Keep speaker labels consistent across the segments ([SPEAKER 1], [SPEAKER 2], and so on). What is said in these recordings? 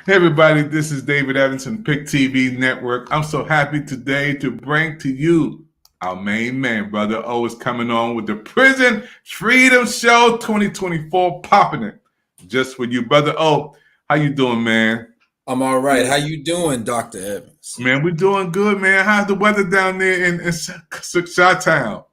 [SPEAKER 1] Hey everybody, this is David Evans from Pick TV Network. I'm so happy today to bring to you our main man, Brother O, is coming on with the Prison Freedom Show 2024, popping it just for you, Brother O. How you doing, man?
[SPEAKER 2] I'm all right. How you doing, Dr. Evans?
[SPEAKER 1] Man, we're doing good, man. How's the weather down there in Chi-Town?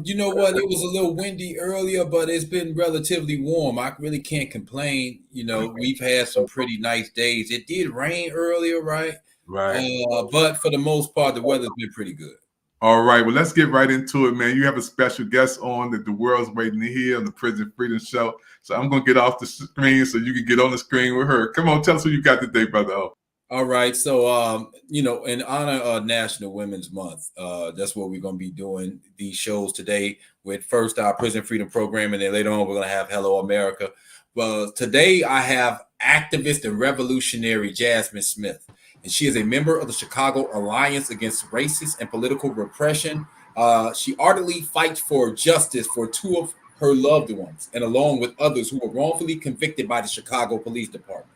[SPEAKER 2] You know what? It was a little windy earlier, but it's been relatively warm. I really can't complain. We've had some pretty nice days. It did rain earlier, right?
[SPEAKER 1] Right.
[SPEAKER 2] But for the most part, the weather's been pretty good.
[SPEAKER 1] All right, well, let's get right into it, man. You have a special guest on that the world's waiting to hear on the Prison Freedom Show. So I'm going to get off the screen so you can get on the screen with her. Come on, tell us who you got today, Brother O.
[SPEAKER 2] All right. So, in honor of National Women's Month, that's what we're going to be doing these shows today with first our Prison Freedom Program, and then later on we're going to have Hello America. Well, today I have activist and revolutionary Jasmine Smith, and she is a member of the Chicago Alliance Against Racist and Political Repression. She ardently fights for justice for two of her loved ones, and along with others who were wrongfully convicted by the Chicago Police Department.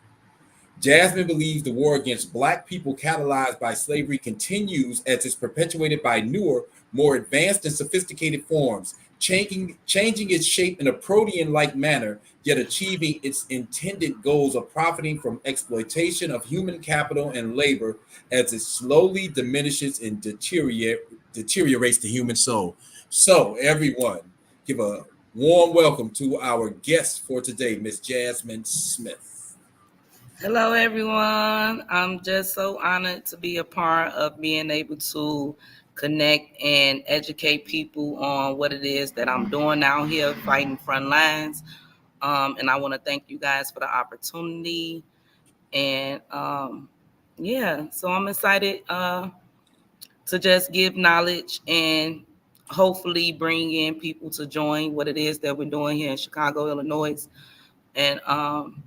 [SPEAKER 2] Jasmine believes the war against Black people catalyzed by slavery continues as it's perpetuated by newer, more advanced and sophisticated forms, changing its shape in a protean-like manner, yet achieving its intended goals of profiting from exploitation of human capital and labor as it slowly diminishes and deteriorates the human soul. So, everyone, give a warm welcome to our guest for today, Miss Jasmine Smith.
[SPEAKER 3] Hello, everyone. I'm just so honored to be a part of being able to connect and educate people on what it is that I'm doing out here fighting front lines. And I want to thank you guys for the opportunity. And so I'm excited to just give knowledge and hopefully bring in people to join what it is that we're doing here in Chicago, Illinois, and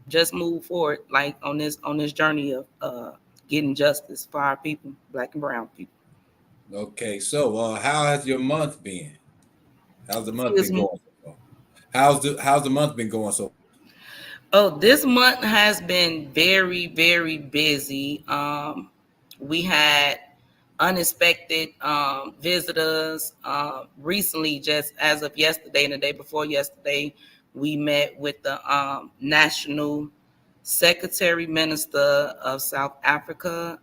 [SPEAKER 3] just move forward like on this journey of getting justice for our people, Black and brown people.
[SPEAKER 2] Okay, so how has your month been? How's the month
[SPEAKER 3] This
[SPEAKER 2] been going so far? How's the month been going so far?
[SPEAKER 3] this month has been very, very busy. We had unexpected visitors. Recently, just as of yesterday and the day before yesterday, we met with the National Secretary Minister of South Africa.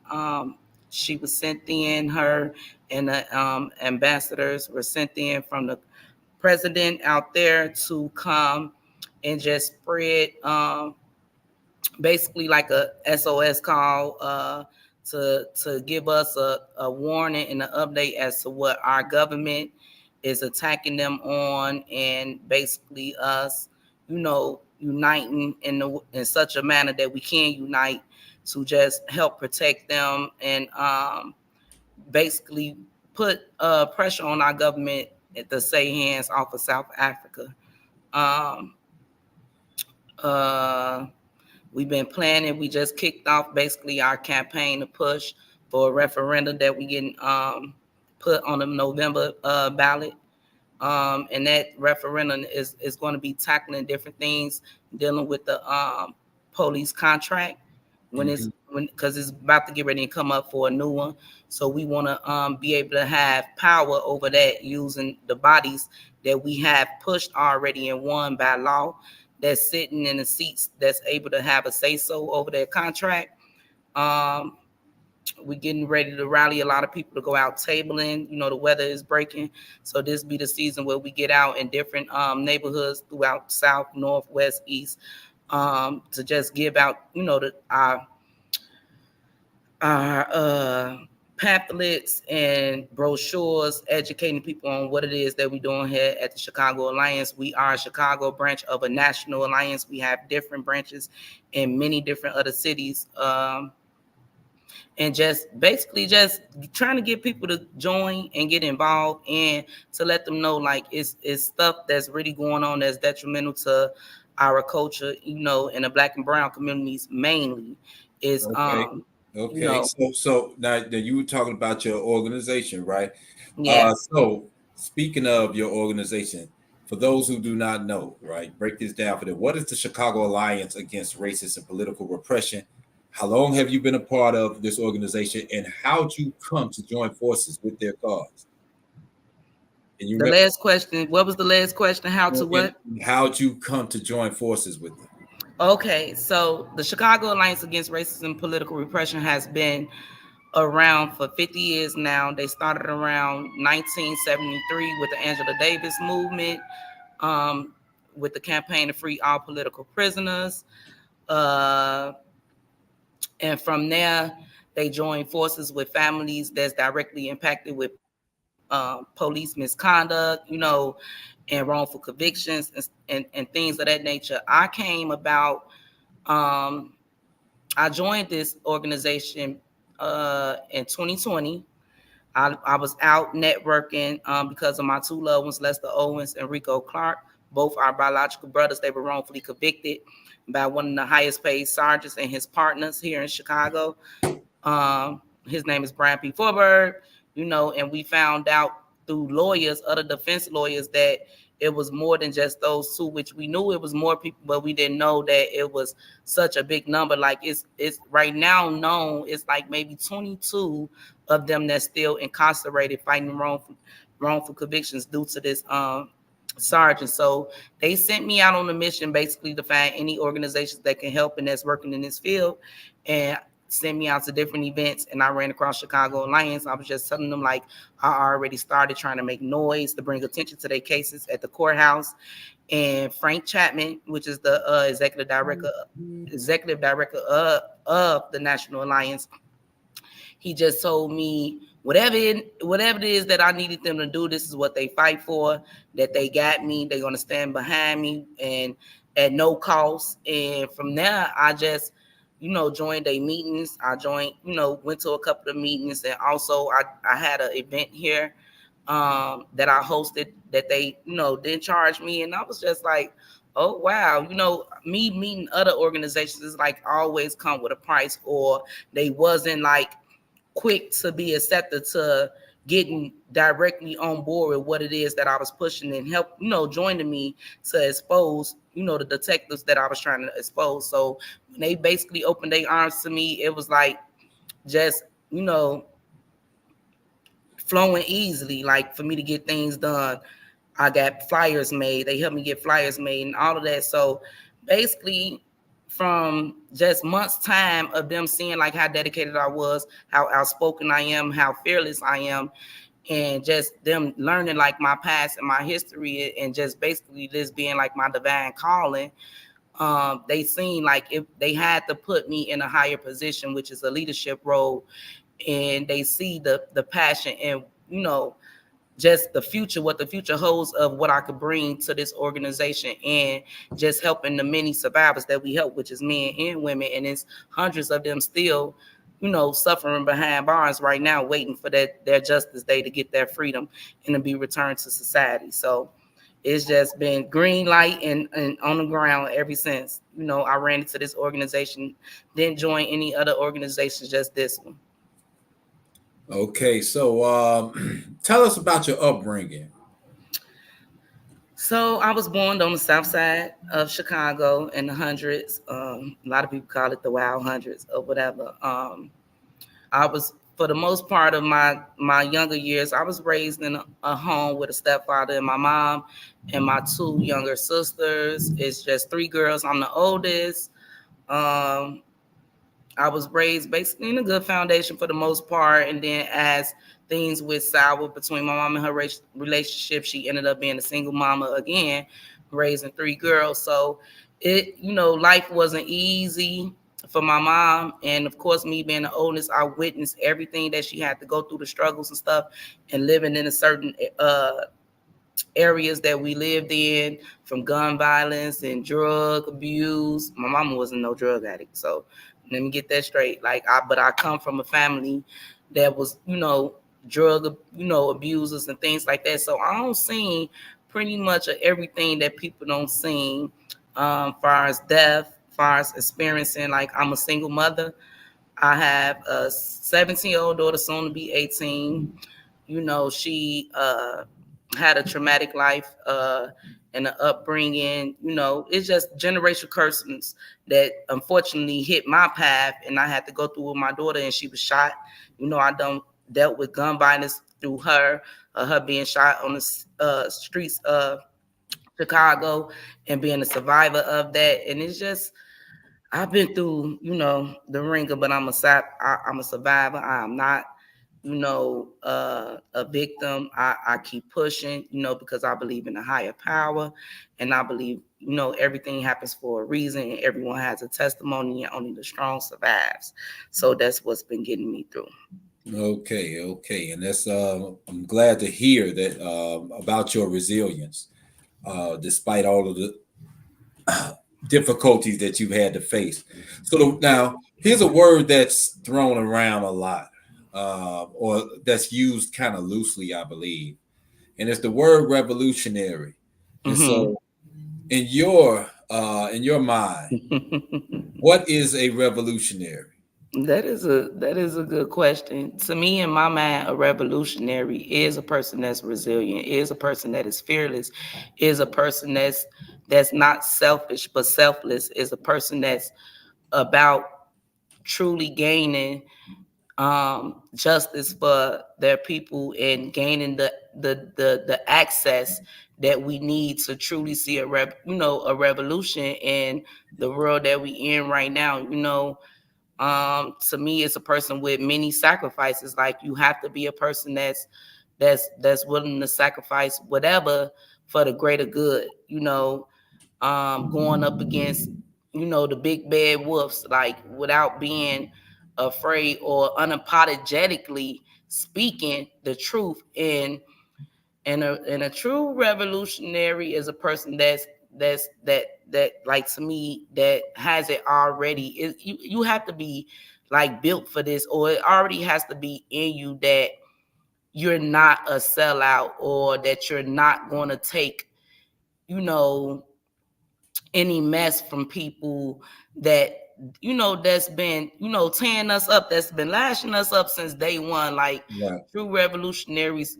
[SPEAKER 3] She was sent in, her and the ambassadors were sent in from the president out there to come and just spread basically like a SOS call to give us a warning and an update as to what our government is attacking them on, and basically us, uniting in such a manner that we can unite to just help protect them and basically put pressure on our government to say hands off of South Africa. Um, uh, We've been planning. We just kicked off basically our campaign to push for a referendum that we getting put on the November ballot. And that referendum is going to be tackling different things dealing with the police contract because it's about to get ready to come up for a new one. So we want to be able to have power over that using the bodies that we have pushed already and won by law, that's sitting in the seats that's able to have a say-so over their contract. Um, we're getting ready to rally a lot of people to go out tabling. The weather is breaking. So this be the season where we get out in different neighborhoods throughout South, North, West, East, to just give out, our pamphlets and brochures educating people on what it is that we're doing here at the Chicago Alliance. We are a Chicago branch of a national alliance. We have different branches in many different other cities. And just basically just trying to get people to join and get involved and to let them know like it's stuff that's really going on that's detrimental to our culture, in the Black and brown communities mainly is
[SPEAKER 2] Okay.
[SPEAKER 3] you
[SPEAKER 2] Okay.
[SPEAKER 3] know
[SPEAKER 2] So now that you were talking about your organization, right?
[SPEAKER 3] yeah.
[SPEAKER 2] So speaking of your organization, for those who do not know, right, break this down for them. What is the Chicago Alliance Against Racist and Political Repression? How long have you been a part of this organization, and how'd you come to join forces with their cause? And you
[SPEAKER 3] The last question. What was the last question? How to what?
[SPEAKER 2] How'd you come to join forces with them?
[SPEAKER 3] Okay, so the Chicago Alliance Against Racism and Political Repression has been around for 50 years now. They started around 1973 with the Angela Davis movement, with the campaign to free all political prisoners. And from there, they joined forces with families that's directly impacted with police misconduct, and wrongful convictions and things of that nature. I came about, I joined this organization in 2020. I was out networking because of my two loved ones, Lester Owens and Rico Clark, both our biological brothers. They were wrongfully convicted by one of the highest paid sergeants and his partners here in Chicago. His name is Brian P. Forberg, and we found out through lawyers, other defense lawyers, that it was more than just those two, which we knew it was more people, but we didn't know that it was such a big number. Like it's right now known, it's like maybe 22 of them that's still incarcerated fighting wrongful convictions due to this sergeant. So they sent me out on a mission basically to find any organizations that can help and that's working in this field, and sent me out to different events. And I ran across Chicago Alliance. I was just telling them, like, I already started trying to make noise to bring attention to their cases at the courthouse. And Frank Chapman, which is the executive director of the National Alliance, he just told me whatever it is that I needed them to do, this is what they fight for, that they got me, they're going to stand behind me and at no cost. And from there, I just, joined their meetings. I joined, went to a couple of meetings. And also I had an event here that I hosted that they, didn't charge me. And I was just like, oh, wow. Me meeting other organizations is like always come with a price, or they wasn't like quick to be accepted to getting directly on board with what it is that I was pushing and help, joining me to expose, the detectives that I was trying to expose. So when they basically opened their arms to me, it was like just, flowing easily, like for me to get things done. I got flyers made. They helped me get flyers made and all of that. So basically, from just months' time of them seeing like how dedicated I was, how outspoken I am, how fearless I am, and just them learning like my past and my history, and just basically this being like my divine calling, they seen like if they had to put me in a higher position, which is a leadership role, and they see the passion and, just the future, what the future holds of what I could bring to this organization, and just helping the many survivors that we help, which is men and women. And it's hundreds of them still, suffering behind bars right now, waiting for their justice day to get their freedom and to be returned to society. So it's just been green light and on the ground ever since. I ran into this organization, didn't join any other organizations, just this one.
[SPEAKER 2] Okay, so tell us about your upbringing.
[SPEAKER 3] So I was born on the south side of Chicago in the hundreds. A lot of people call it the wild hundreds or whatever. I was, for the most part of my younger years, I was raised in a home with a stepfather and my mom and my two younger sisters. It's just three girls. I'm the oldest. I was raised basically in a good foundation for the most part. And then as things went sour between my mom and her relationship, she ended up being a single mama again, raising three girls. So it, life wasn't easy for my mom. And of course, me being the oldest, I witnessed everything that she had to go through, the struggles and stuff, and living in a certain areas that we lived in, from gun violence and drug abuse. My mama wasn't no drug addict, so let me get that straight. But I come from a family that was, drug, abusers and things like that. So I don't see pretty much of everything that people don't see, far as death, far as experiencing. Like, I'm a single mother. I have a 17-year-old daughter, soon to be 18. She had a traumatic life and an upbringing. It's just generational curses that unfortunately hit my path, and I had to go through with my daughter, and she was shot. I done dealt with gun violence through her being shot on the streets of Chicago and being a survivor of that. And it's just, I've been through, the ringer, but I'm a survivor. I'm not, a victim. I keep pushing, because I believe in a higher power, and I believe, everything happens for a reason, and everyone has a testimony, and only the strong survives. So that's what's been getting me through.
[SPEAKER 2] Okay, and that's I'm glad to hear that about your resilience, despite all of the difficulties that you've had to face. So now, here's a word that's thrown around a lot, or that's used kind of loosely, I believe, and it's the word revolutionary. And so, in your mind, what is a revolutionary?
[SPEAKER 3] That is a good question. To me, in my mind, a revolutionary is a person that's resilient, is a person that is fearless, is a person that's not selfish but selfless, is a person that's about truly gaining justice for their people and gaining the access that we need to truly see a revolution in the world that we in right now. To me, it's a person with many sacrifices. Like, you have to be a person that's willing to sacrifice whatever for the greater good. Going up against the big bad wolves, like, without being afraid or unapologetically speaking the truth. And a true revolutionary is a person that like, to me, that has it already. You have to be like built for this, or it already has to be in you that you're not a sellout, or that you're not going to take any mess from people that that's been tearing us up, that's been lashing us up since day one. Like,
[SPEAKER 2] Right.
[SPEAKER 3] True revolutionaries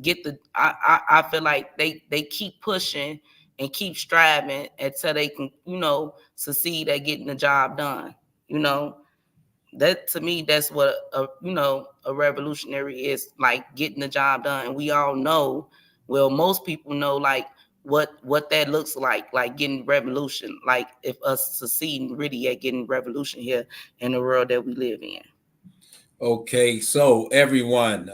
[SPEAKER 3] I feel like they keep pushing and keep striving until they can succeed at getting the job done. That, to me, that's what a revolutionary is, like, getting the job done. And we all know, well, most people know, like, what that looks like getting revolution, like, if us succeeding really at getting revolution here in the world that we live in.
[SPEAKER 2] Okay, so everyone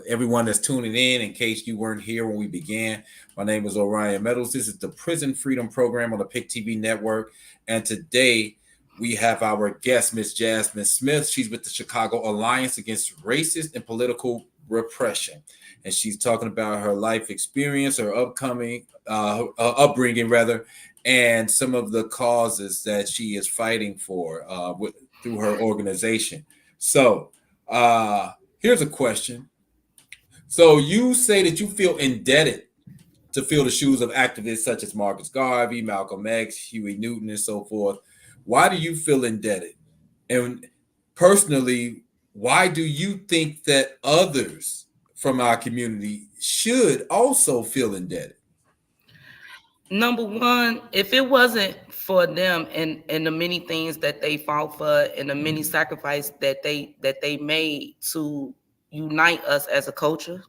[SPEAKER 2] everyone that's tuning in case you weren't here when we began, my name is Orion Meadows. This is the Prison Freedom Program on the PIC TV network, and today we have our guest, Miss Jasmine Smith. She's with the Chicago Alliance Against Racist and Political Repression, and she's talking about her life experience, her upbringing rather, and some of the causes that she is fighting for through her organization. So here's a question. So you say that you feel indebted to fill the shoes of activists such as Marcus Garvey, Malcolm X, Huey Newton, and so forth. Why do you feel indebted? And personally, why do you think that others from our community should also feel indebted?
[SPEAKER 3] Number one, if it wasn't for them and the many things that they fought for and the many sacrifices that they made to unite us as a culture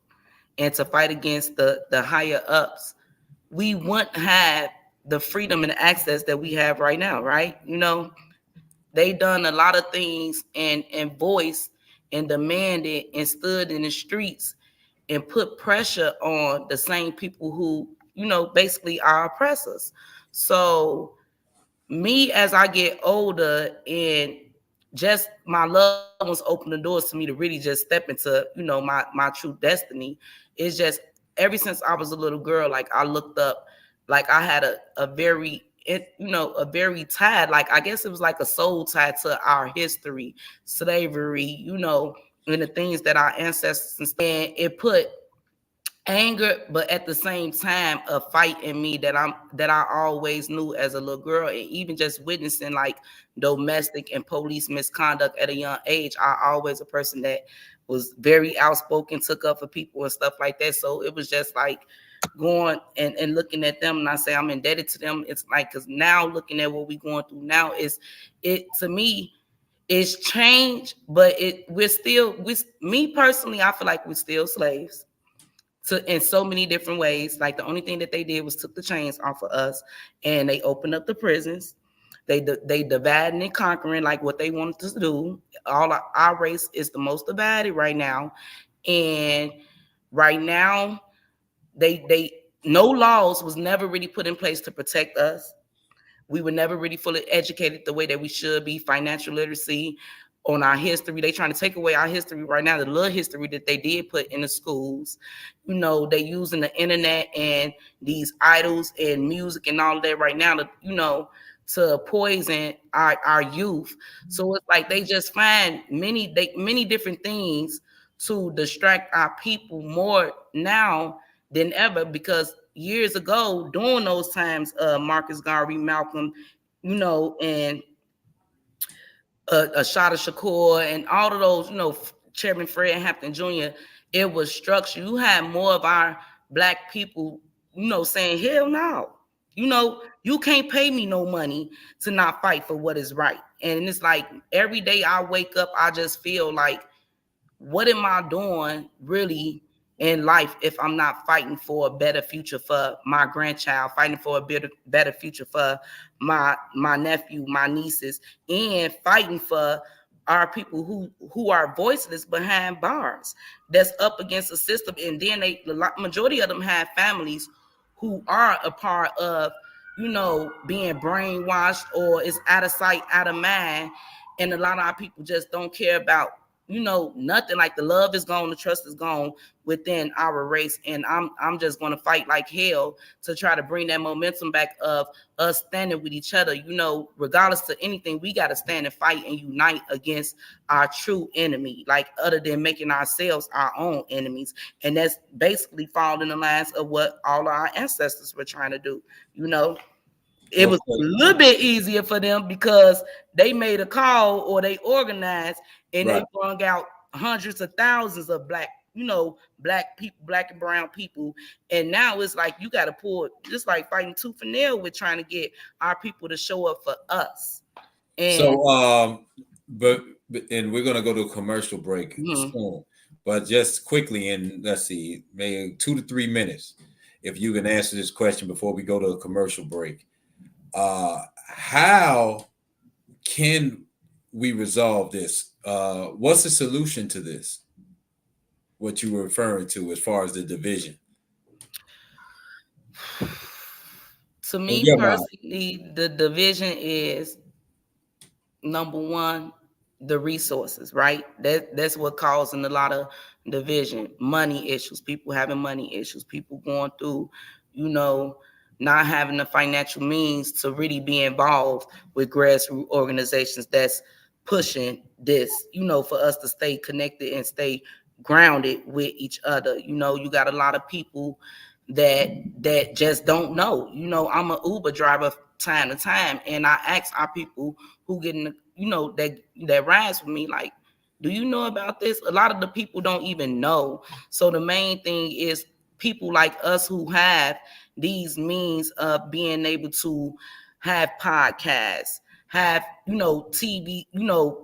[SPEAKER 3] and to fight against the higher ups, we wouldn't have the freedom and access that we have right now, right? They done a lot of things and voiced and demanded and stood in the streets and put pressure on the same people who basically are oppressors. So me, as I get older, and just my loved ones open the doors to me to really just step into my true destiny. It's just, ever since I was a little girl, like, I looked up, like, I had a very tied, like, I guess it was like a soul tied to our history, slavery, and the things that our ancestors, and it put anger, but at the same time a fight in me that I always knew as a little girl. And even just witnessing, like, domestic and police misconduct at a young age, I always a person that was very outspoken, took up for people and stuff like that. So it was just like, going and looking at them, and I say I'm indebted to them. It's like, because now looking at what we're going through now, it to me, it's changed, but me personally, I feel like we're still slaves in so many different ways. Like, the only thing that they did was took the chains off of us, and they opened up the prisons. They dividing and conquering like what they wanted to do. Our race is the most divided right now, and right now they no laws was never really put in place to protect us. We were never really fully educated the way that we should be. Financial literacy, on our history. They trying to take away our history right now, the little history that they did put in the schools. They using the internet and these idols and music and all of that right now to poison our youth. So it's like they just find many different things to distract our people more now than ever, because years ago, during those times, Marcus Garvey, Malcolm, and Ashada Shakur, and all of those, Chairman Fred Hampton Jr., it was structure. You had more of our Black people, saying, hell no. You can't pay me no money to not fight for what is right. And it's like every day I wake up, I just feel like, what am I doing really in life if I'm not fighting for a better future for my grandchild, fighting for a better future for my nephew, my nieces, and fighting for our people who are voiceless behind bars, that's up against the system. And then the majority of them have families who are a part of, being brainwashed, or is out of sight, out of mind. And a lot of our people just don't care about nothing. Like, the love is gone, the trust is gone within our race. And I'm just going to fight like hell to try to bring that momentum back of us standing with each other. Regardless to anything, we got to stand and fight and unite against our true enemy, like, other than making ourselves our own enemies. And that's basically falling in the lines of what all of our ancestors were trying to do. It was a little bit easier for them because they made a call, or they organized, and right. They brought out hundreds of thousands of Black people, Black and brown people. And now it's like you got to pull, just like fighting tooth and nail with trying to get our people to show up for us. And
[SPEAKER 2] so, and we're going to go to a commercial break soon, but just quickly, and let's see, maybe 2 to 3 minutes, if you can answer this question before we go to a commercial break. How can we resolve this? What's the solution to this? What you were referring to as far as the division?
[SPEAKER 3] To me personally, the division is, number one, the resources, right? That's what causing a lot of division. Money issues, people having money issues, people going through, not having the financial means to really be involved with grassroots organizations that's pushing this, for us to stay connected and stay grounded with each other. You got a lot of people that just don't know. I'm an Uber driver time to time, and I ask our people who get in that rides with me, like, do you know about this? A lot of the people don't even know. So the main thing is people like us who have these means of being able to have podcasts, have, TV,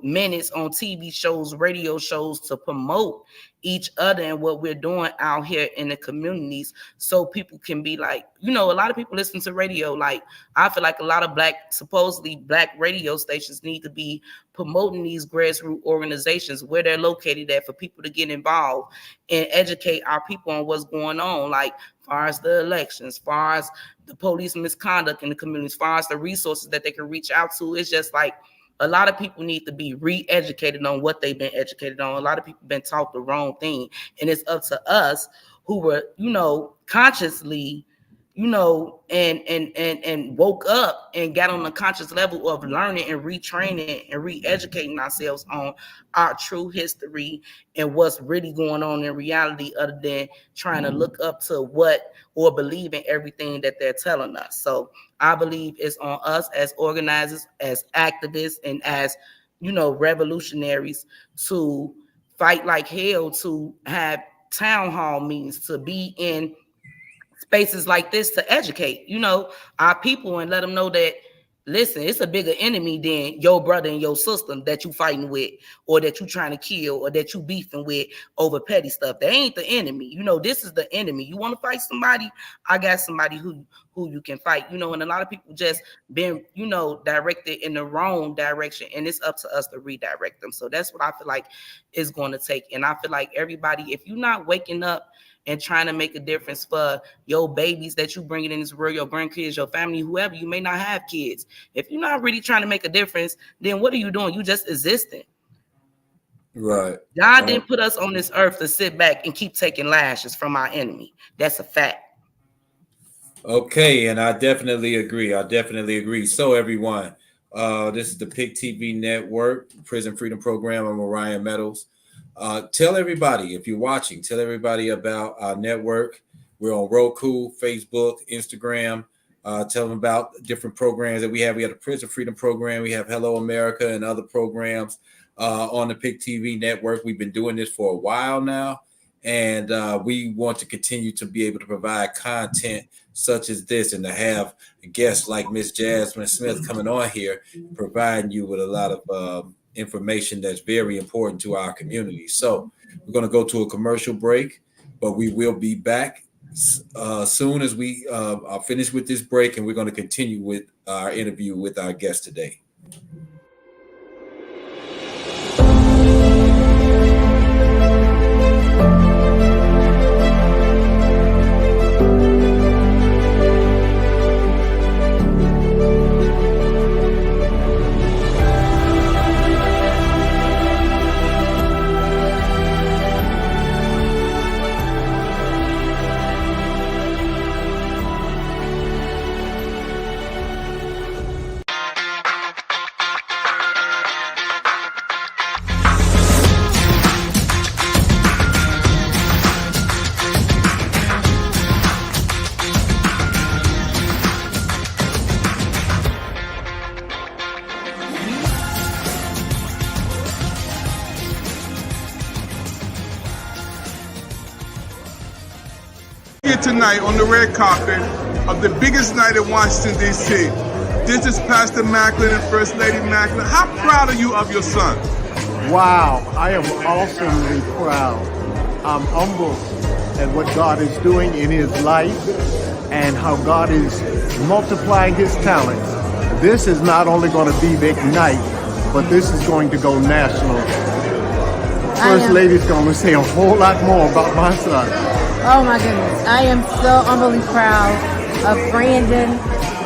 [SPEAKER 3] minutes on TV shows, radio shows, to promote each other and what we're doing out here in the communities, so people can be like, a lot of people listen to radio. Like, I feel like a lot of supposedly black radio stations need to be promoting these grassroots organizations where they're located at, for people to get involved and educate our people on what's going on, like, far as the elections, far as the police misconduct in the community, as far as the resources that they can reach out to. It's just like a lot of people need to be re-educated on what they've been educated on. A lot of people been taught the wrong thing, and it's up to us who were, consciously, and woke up and got on the conscious level of learning and retraining and re-educating ourselves on our true history and what's really going on in reality, other than trying to look up to what or believe in everything that they're telling us. So I believe it's on us as organizers, as activists, and as, revolutionaries, to fight like hell, to have town hall meetings, to be in spaces like this to educate, our people and let them know that, listen, it's a bigger enemy than your brother and your sister that you fighting with, or that you trying to kill, or that you beefing with over petty stuff. They ain't the enemy. This is the enemy. You want to fight somebody? I got somebody who you can fight. And a lot of people just been, directed in the wrong direction, and it's up to us to redirect them. So that's what I feel like is going to take. And I feel like everybody, if you're not waking up and trying to make a difference for your babies that you bring in this world, your grandkids, your family, whoever, you may not have kids. If you're not really trying to make a difference, then what are you doing? You just existing.
[SPEAKER 2] Right.
[SPEAKER 3] God didn't put us on this earth to sit back and keep taking lashes from our enemy. That's a fact.
[SPEAKER 2] Okay, and I definitely agree. So everyone, this is the PIC TV Network, Prison Freedom Program. I'm Orion Meadows. Tell everybody, if you're watching, tell everybody about our network. We're on Roku, Facebook, Instagram. Tell them about different programs that we have. We have the Prison Freedom Program. We have Hello America and other programs on the PIC TV Network. We've been doing this for a while now, and we want to continue to be able to provide content such as this, and to have guests like Miss Jasmine Smith coming on here, providing you with a lot of information that's very important to our community. So we're going to go to a commercial break, but we will be back soon as we are finished with this break, and we're going to continue with our interview with our guest today.
[SPEAKER 1] Here tonight on the red carpet of the biggest night in Washington, D.C. This is Pastor Macklin and First Lady Macklin. How proud are you of your son?
[SPEAKER 4] Wow, I am awesomely proud. I'm humbled at what God is doing in his life and how God is multiplying his talent. This is not only going to be the Ignite, but this is going to go national. First Lady's going to say a whole lot more about my son.
[SPEAKER 5] Oh my goodness, I am so humbly proud of Brandon.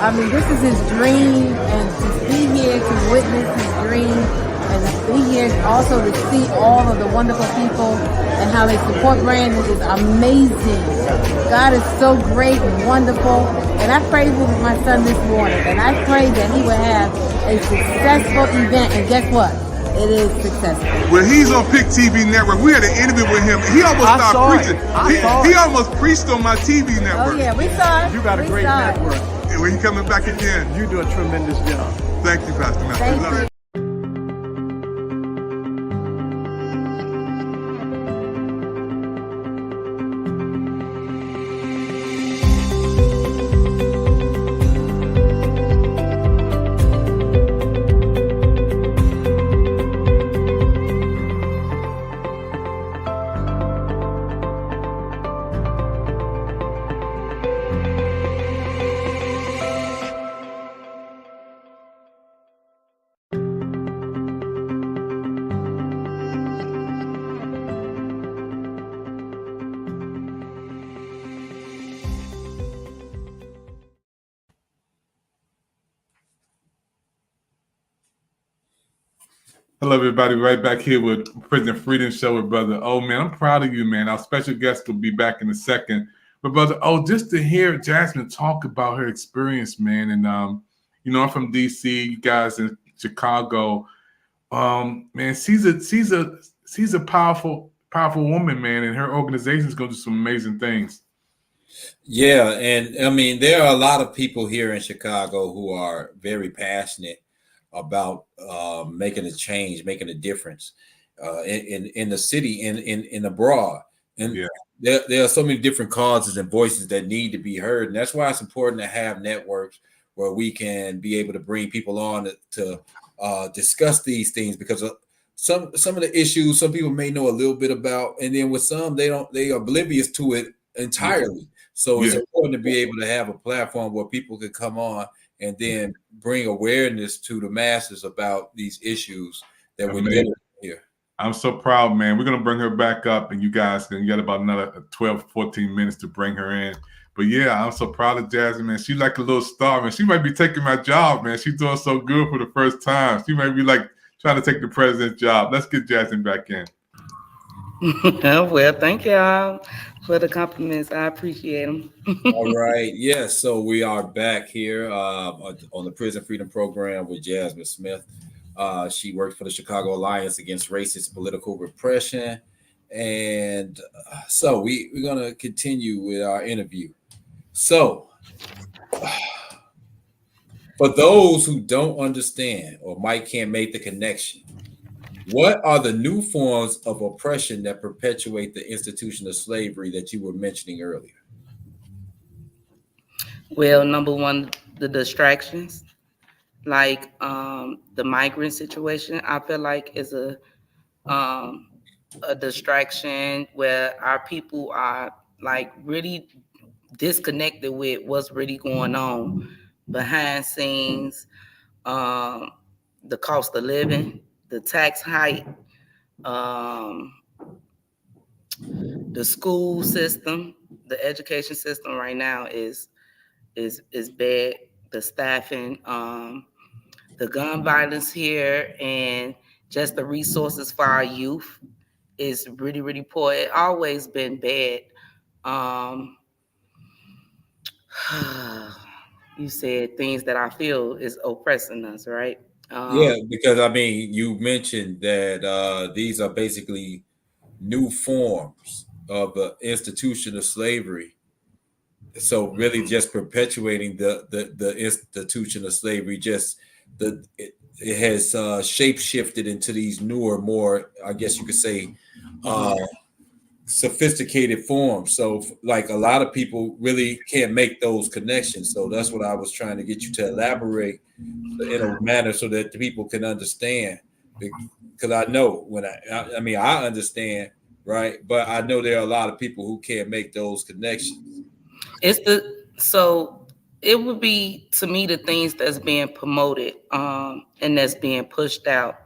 [SPEAKER 5] I mean, this is his dream, and to be here to witness his dream, and to be here also to see all of the wonderful people and how they support Brandon is amazing. God is so great and wonderful, and I prayed with my son this morning, and I prayed that he would have a successful event, and guess what? It is successful.
[SPEAKER 1] Well, he's on PIC TV Network. We had an interview with him. He almost started preaching. He almost preached on my TV network.
[SPEAKER 5] Oh yeah, we saw it.
[SPEAKER 4] You got a great network.
[SPEAKER 1] And when he coming back again.
[SPEAKER 4] You do a tremendous job.
[SPEAKER 1] Thank you, Pastor Macklin.
[SPEAKER 5] Thank
[SPEAKER 1] Love
[SPEAKER 5] you.
[SPEAKER 1] it. Hello, everybody. Right back here with Prison Freedom Show with Brother O. Man, I'm proud of you, man. Our special guest will be back in a second. But Brother O, just to hear Jasmine talk about her experience, man, and I'm from DC, you guys in Chicago. Man, she's a powerful woman, man, and her organization is going to do some amazing things.
[SPEAKER 2] Yeah, and I mean, there are a lot of people here in Chicago who are very passionate about making a change, making a difference in the city, in abroad. And
[SPEAKER 1] Yeah.
[SPEAKER 2] there are so many different causes and voices that need to be heard. And that's why it's important to have networks where we can be able to bring people on to discuss these things, because some of the issues some people may know a little bit about, and then with some they are oblivious to it entirely. So it's
[SPEAKER 1] Yeah.
[SPEAKER 2] important to be able to have a platform where people can come on and then bring awareness to the masses about these issues that we're dealing with here.
[SPEAKER 1] I'm so proud, man. We're going to bring her back up, and you guys can get about another 12, 14 minutes to bring her in. But yeah, I'm so proud of Jasmine, man. She's like a little star, man. She might be taking my job, man. She's doing so good for the first time. She might be like trying to take the president's job. Let's get Jasmine back in.
[SPEAKER 3] Well, thank y'all for the compliments. I appreciate them.
[SPEAKER 2] All right. Yes. So we are back here on the Prison Freedom Program with Jasmine Smith. She worked for the Chicago Alliance Against Racist Political Repression. And so we're going to continue with our interview. So for those who don't understand or might can't make the connection, what are the new forms of oppression that perpetuate the institution of slavery that you were mentioning earlier?
[SPEAKER 3] Well, number one, the distractions, like the migrant situation. I feel like is a distraction where our people are like really disconnected with what's really going on behind scenes. The cost of living, the tax hike, the school system, the education system right now is bad. The staffing, the gun violence here, and just the resources for our youth is really, really poor. It always been bad. You said things that I feel is oppressing us, right?
[SPEAKER 2] Yeah, because I mean, you mentioned that these are basically new forms of the institution of slavery. So really, just perpetuating the institution of slavery. Just it has shape shifted into these newer, more, I guess you could say, sophisticated forms. So like a lot of people really can't make those connections. So that's what I was trying to get you to elaborate in a manner so that the people can understand. Because I know when I mean, I understand, right? But I know there are a lot of people who can't make those connections.
[SPEAKER 3] So it would be, to me, the things that's being promoted and that's being pushed out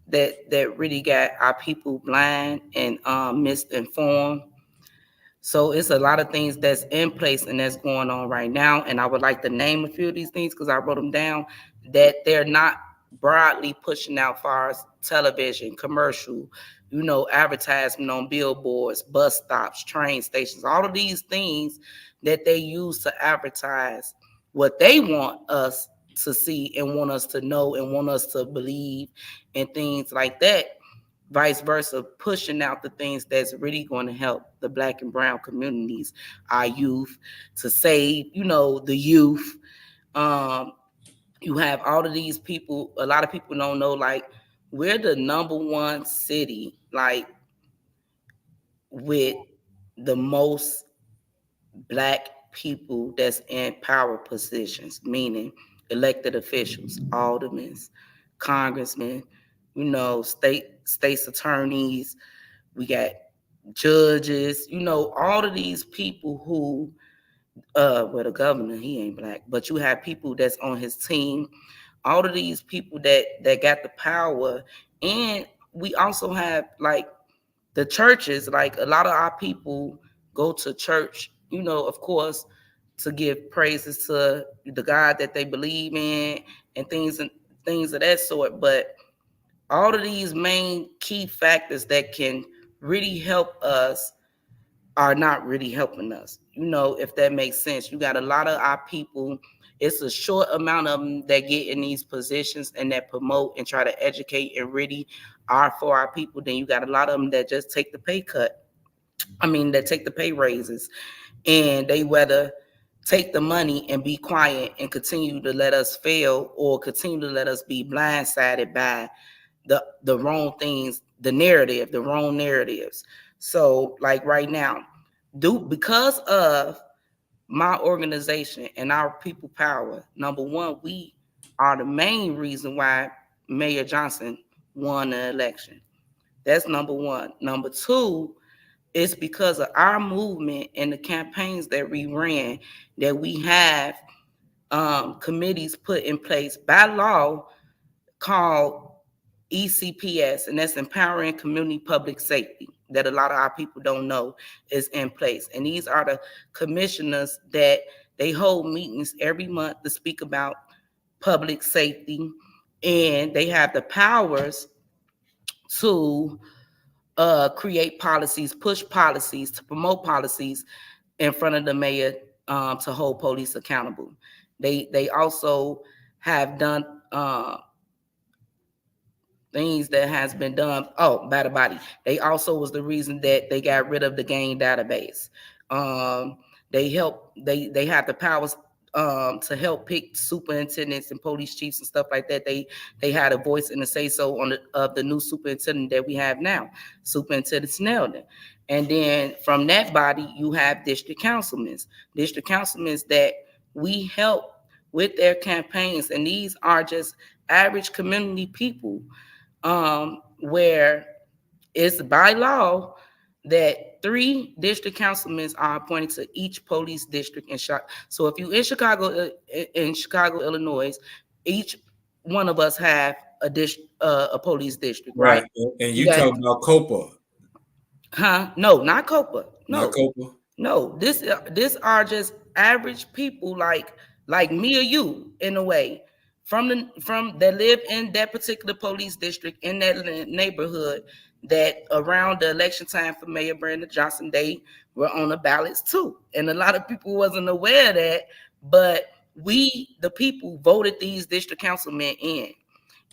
[SPEAKER 3] that really got our people blind and misinformed. So it's a lot of things that's in place and that's going on right now. And I would like to name a few of these things because I wrote them down, that they're not broadly pushing out far as television, commercial, advertisement on billboards, bus stops, train stations, all of these things that they use to advertise what they want us to see and want us to know and want us to believe and things like that. Vice versa, pushing out the things that's really going to help the Black and brown communities, our youth, to save, the youth. You have all of these people. A lot of people don't know, like, we're the number one city, like, with the most Black people that's in power positions, meaning elected officials, aldermen, congressmen, state's attorneys. We got judges, all of these people who, the governor, he ain't Black, but you have people that's on his team, all of these people that got the power. And we also have, like, the churches. Like, a lot of our people go to church, of course, to give praises to the God that they believe in and things of that sort. But all of these main key factors that can really help us are not really helping us, if that makes sense. You got a lot of our people, it's a short amount of them that get in these positions and that promote and try to educate and really are for our people. Then you got a lot of them that just take the pay cut. That take the pay raises, and they whether take the money and be quiet and continue to let us fail, or continue to let us be blindsided by the wrong things, the wrong narratives. So like right now, because of my organization and our people power, number one, we are the main reason why Mayor Johnson won the election. That's number one. Number two, it's because of our movement and the campaigns that we ran that we have committees put in place by law called ECPS, and that's Empowering Community Public Safety, that a lot of our people don't know is in place. And these are the commissioners that they hold meetings every month to speak about public safety, and they have the powers to create policies, push policies, to promote policies in front of the mayor to hold police accountable. They also have done things that has been done by the body. They also was the reason that they got rid of the gang database. They have the powers to help pick superintendents and police chiefs and stuff like that. They had a voice in the say so of the new superintendent that we have now, Superintendent Snelden. And then from that body, you have district councilmen that we help with their campaigns. And these are just average community people where it's by law that 3 district councilmen are appointed to each police district in Chicago. So if you in Chicago, Illinois, each one of us have a police district, right?
[SPEAKER 2] And you talking about COPA?
[SPEAKER 3] Huh? No, not COPA. No,
[SPEAKER 2] not COPA.
[SPEAKER 3] No, this are just average people like me or you in a way from that live in that particular police district in that neighborhood, that around the election time for Mayor Brandon Johnson, they were on the ballots too. And a lot of people wasn't aware of that, but we, the people, voted these district councilmen in.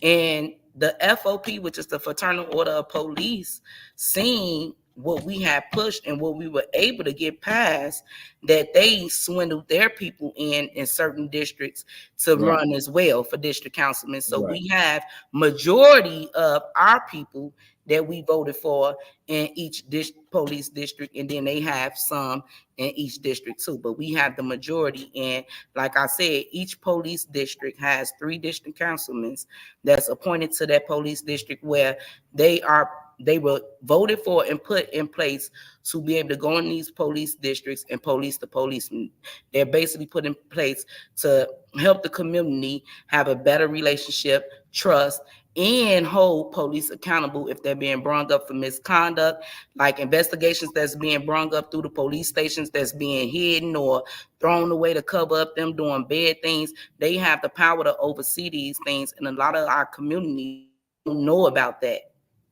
[SPEAKER 3] And the FOP, which is the Fraternal Order of Police, seeing what we had pushed and what we were able to get past, that they swindled their people in certain districts to run as well for district councilmen. So we have majority of our people that we voted for in each police district, and then they have some in each district too. But we have the majority, and like I said, each police district has 3 district councilmen that's appointed to that police district, where they were voted for and put in place to be able to go in these police districts and police the policemen. They're basically put in place to help the community have a better relationship, trust, and hold police accountable if they're being brought up for misconduct, like investigations that's being brought up through the police stations that's being hidden or thrown away to cover up them doing bad things. They have the power to oversee these things, and a lot of our community don't know about that.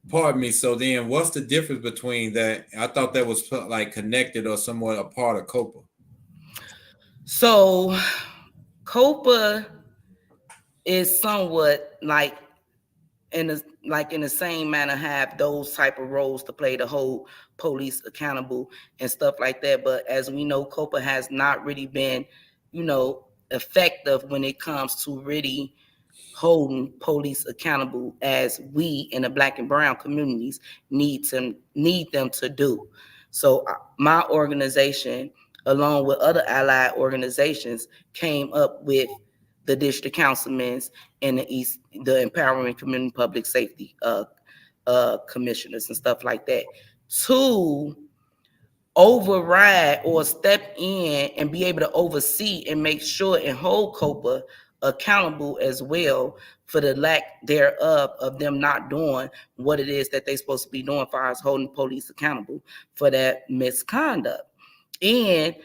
[SPEAKER 2] Pardon me. So then what's the difference between that? I thought that was like connected or somewhat a part of COPA.
[SPEAKER 3] So COPA is somewhat like in the same manner have those type of roles to play to hold police accountable and stuff like that. But as we know, COPA has not really been, effective when it comes to really holding police accountable as we in the Black and brown communities need them to do. So my organization, along with other allied organizations, came up with the district councilmen and the Empowering Community Public Safety commissioners and stuff like that, to override or step in and be able to oversee and make sure and hold COPA accountable as well for the lack thereof of them not doing what it is that they're supposed to be doing as far as holding police accountable for that misconduct. And,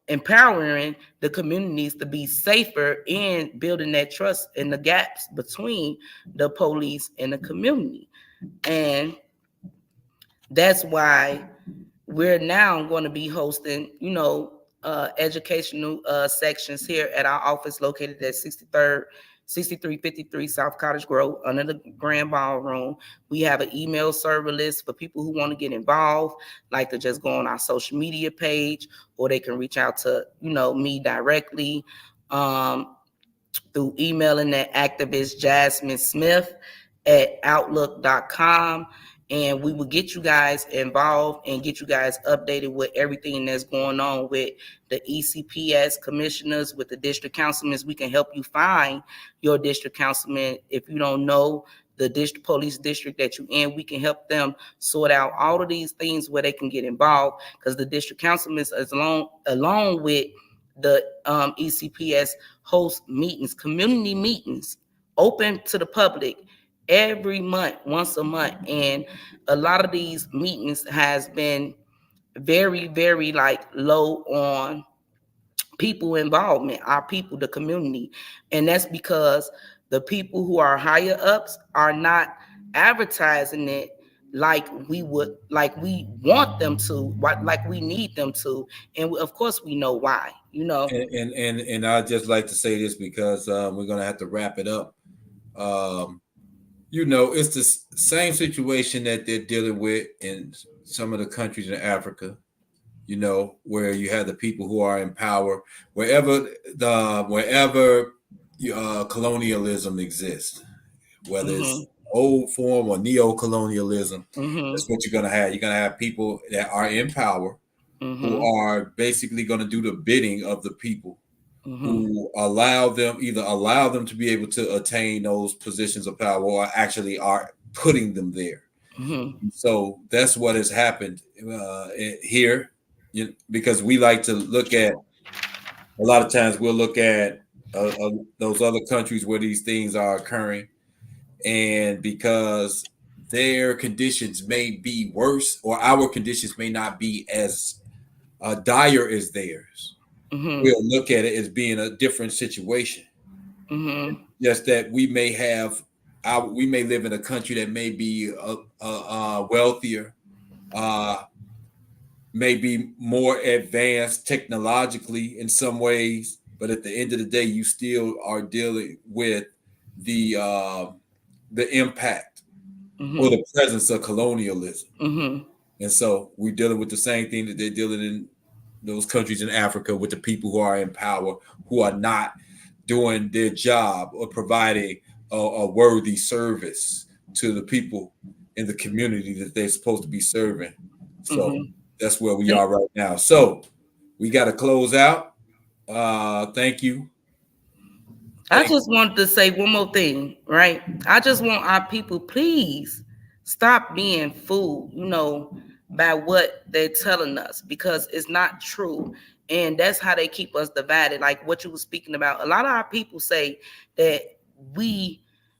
[SPEAKER 3] empowering the communities to be safer and building that trust in the gaps between the police and the community. And that's why we're now going to be hosting, educational sections here at our office located at 6353 South Cottage Grove under the Grand Ballroom. We have an email server list for people who want to get involved, like to just go on our social media page, or they can reach out to, me directly through emailing at activist Jasmine Smith at outlook.com. and we will get you guys involved and get you guys updated with everything that's going on with the ECPS commissioners, with the district councilmen. We can help you find your district councilman. If you don't know the district police district that you're in, we can help them sort out all of these things where they can get involved, because the district councilmen, along with the ECPS, host meetings, community meetings, open to the public every month, once a month. And a lot of these meetings has been very, very like low on people involvement, our people, the community. And that's because the people who are higher ups are not advertising it like we want them to, like we need them to. And of course we know why, you know.
[SPEAKER 2] And I'd just like to say this, because we're gonna have to wrap it up. You know, it's the same situation that they're dealing with in some of the countries in Africa, you know, where you have the people who are in power, wherever colonialism exists, whether it's old form or neo-colonialism. That's what you're going to have. You're going to have people that are in power who are basically going to do the bidding of the people, who either allow them to be able to attain those positions of power, or actually are putting them there. So that's what has happened here, because we like to look at, a lot of times we'll look at those other countries where these things are occurring, and because their conditions may be worse, or our conditions may not be as dire as theirs, we'll look at it as being a different situation. Just that we may live in a country that may be wealthier, may be more advanced technologically in some ways, but at the end of the day, you still are dealing with the impact or the presence of colonialism. And so we're dealing with the same thing that they're dealing in those countries in Africa, with the people who are in power, who are not doing their job or providing a worthy service to the people in the community that they're supposed to be serving. So that's where we are right now. So we got to close out. Thank you.
[SPEAKER 3] I just wanted to say one more thing, right? I just want our people, please stop being fooled, you know, by what they're telling us, because it's not true. And that's how they keep us divided. Like what you were speaking about. A lot of our people say that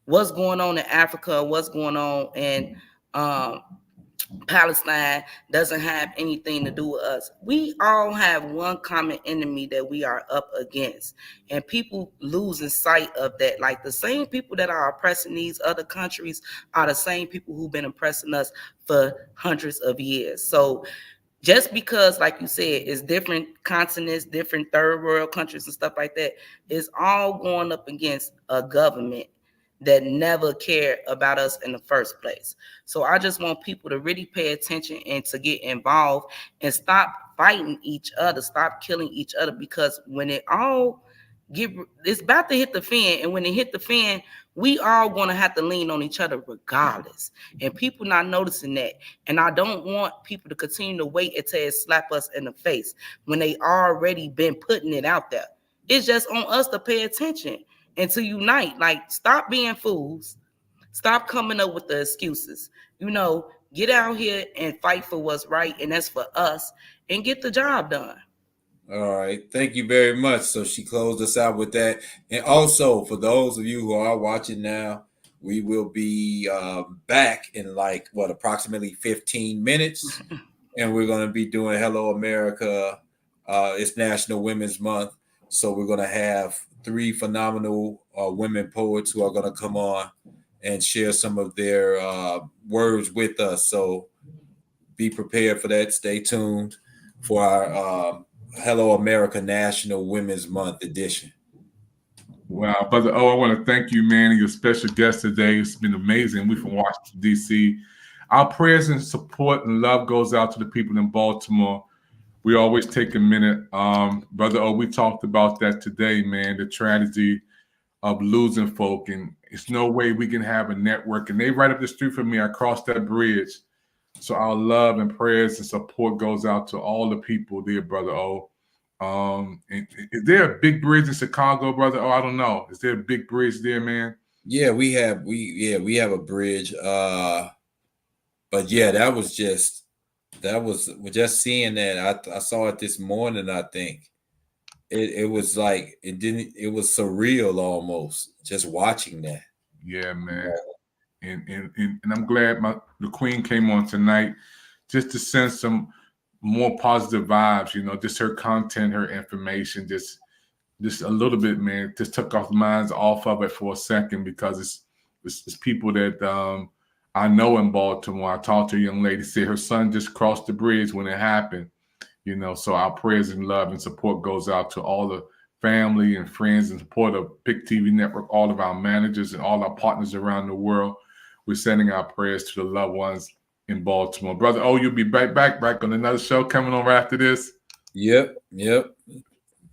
[SPEAKER 3] what's going on in Africa, what's going on in Palestine doesn't have anything to do with us. We all have one common enemy that we are up against, and people losing sight of that. Like the same people that are oppressing these other countries are the same people who've been oppressing us for hundreds of years. So just because, like you said, it's different continents, different third world countries and stuff like that, it's all going up against a government that never cared about us in the first place. So I just want people to really pay attention and to get involved and stop fighting each other, stop killing each other, because when it's about to hit the fan, and when it hit the fan, we all gonna have to lean on each other regardless. And people not noticing that. And I don't want people to continue to wait until it slap us in the face when they already been putting it out there. It's just on us to pay attention and to unite. Like, stop being fools. Stop coming up with the excuses. You know, get out here and fight for what's right, and that's for us, and get the job done.
[SPEAKER 2] All right. Thank you very much. So she closed us out with that. And also, for those of you who are watching now, we will be back in approximately 15 minutes. And we're going to be doing Hello America. It's National Women's Month. So we're going to have 3 phenomenal women poets who are going to come on and share some of their words with us. So be prepared for that. Stay tuned for our Hello America National Women's Month edition.
[SPEAKER 1] Wow, Brother O, I want to thank you, man, and your special guest today. It's been amazing. We're from Washington, D.C. Our prayers and support and love goes out to the people in Baltimore. We always take a minute. Brother O, we talked about that today, man, the tragedy of losing folk, and it's no way we can have a network. And they right up the street from me. I crossed that bridge. So our love and prayers and support goes out to all the people there, Brother O. And is there a big bridge in Chicago, Brother O? I don't know. Is there a big bridge there, man?
[SPEAKER 2] Yeah, we have a bridge. But yeah, that was just seeing that. I saw it this morning, I think. It was like it was surreal almost just watching that.
[SPEAKER 1] Yeah, man. And I'm glad the Queen came on tonight just to send some more positive vibes, you know, just her content, her information, just a little bit, man, just took our minds off of it for a second, because it's people that I know in Baltimore. I talked to a young lady, said her son just crossed the bridge when it happened, you know, so our prayers and love and support goes out to all the family and friends and support of PIC TV Network, all of our managers and all our partners around the world. We're sending our prayers to the loved ones in Baltimore. Brother O, you'll be back on another show coming on right after this.
[SPEAKER 2] Yep.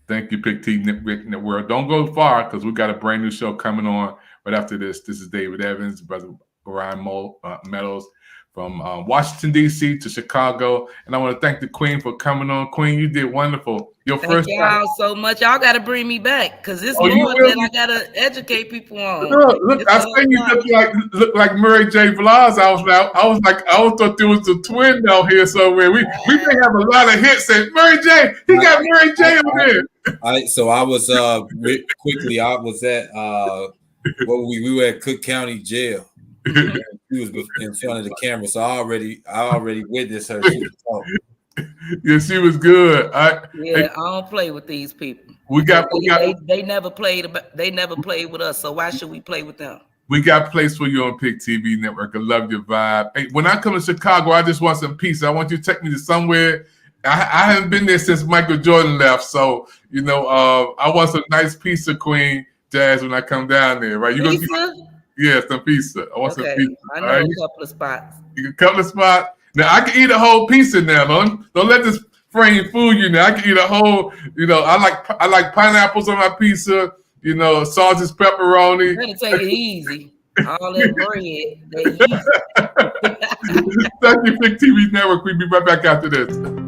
[SPEAKER 1] Thank you, PIC TV Network. Don't go far, because we got a brand new show coming on right after this. This is David Evans, Brother Brian Meadows, from Washington, D.C. to Chicago. And I want to thank the Queen for coming on. Queen, you did wonderful.
[SPEAKER 3] Thank y'all so much. Y'all got to bring me back, because it's more that I got to educate people on.
[SPEAKER 1] Look, I think you look like Mary J. Blige. I thought there was a twin down here somewhere. We may have a lot of hits. And Mary J. He got Mary J. on here.
[SPEAKER 2] So I was quickly. I was at we were at Cook County Jail. She was in front of the camera, so I already witnessed her. She was talking.
[SPEAKER 1] Yeah, she was good.
[SPEAKER 3] I don't play with these people. They never played. They never played with us. So why should we play with them?
[SPEAKER 1] We got place for you on PIC TV Network. I love your vibe. Hey, when I come to Chicago, I just want some pizza. I want you to take me to somewhere. I haven't been there since Michael Jordan left, so you know, I want some nice pizza, Queen Jazz, when I come down there. Right? Yeah, some pizza. I want some pizza.
[SPEAKER 3] I know a couple of spots.
[SPEAKER 1] A couple of spots. Now I can eat a whole pizza now. Don't let this frame fool you. Now I can eat a whole. You know, I like pineapples on my pizza. You know, sausage, pepperoni.
[SPEAKER 3] You better take it easy. All that bread.
[SPEAKER 1] Thank you, PIC TV Network. We'll be right back after this.